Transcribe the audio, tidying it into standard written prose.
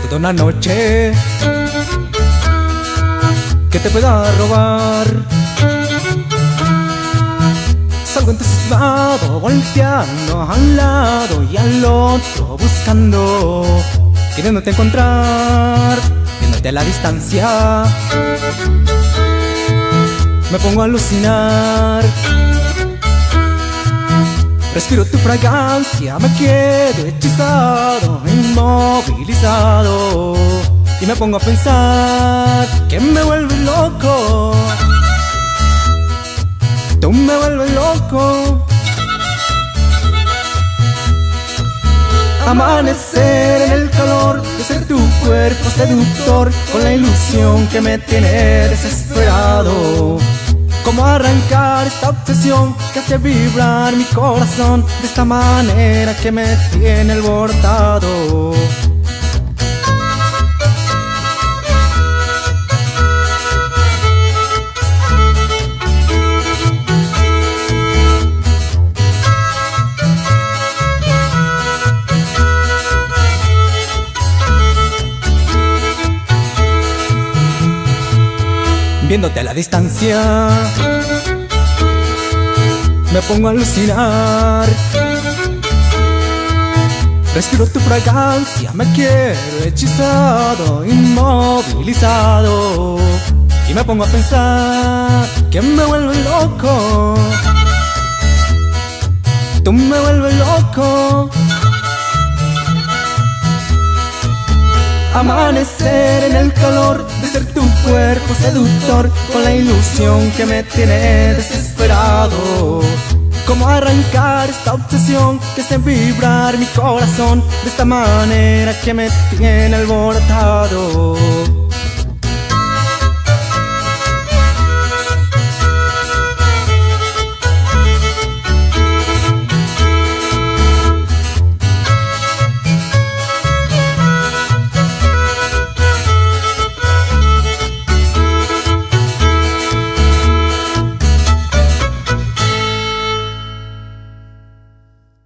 toda una noche que te pueda robar. Salgo entusiasmado, volteando a un lado y al otro, buscando, queriéndote encontrar, viéndote a la distancia. Me pongo a alucinar, respiro tu fragancia, me quedo hechizado, inmovilizado, y me pongo a pensar que me vuelves loco. Tú me vuelves loco. Amanecer en el calor de ser tu cuerpo seductor, con la ilusión que me tiene desesperado. Cómo arrancar esta obsesión que hace vibrar mi corazón de esta manera que me tiene alborotado. Viéndote a la distancia, me pongo a alucinar, respiro tu fragancia, me quedo hechizado, inmovilizado, y me pongo a pensar que me vuelve loco. Tú me vuelves loco. Amanecer en el calor de ser tu cuerpo seductor, con la ilusión que me tiene desesperado. Cómo arrancar esta obsesión que hace vibrar mi corazón de esta manera que me tiene alborotado.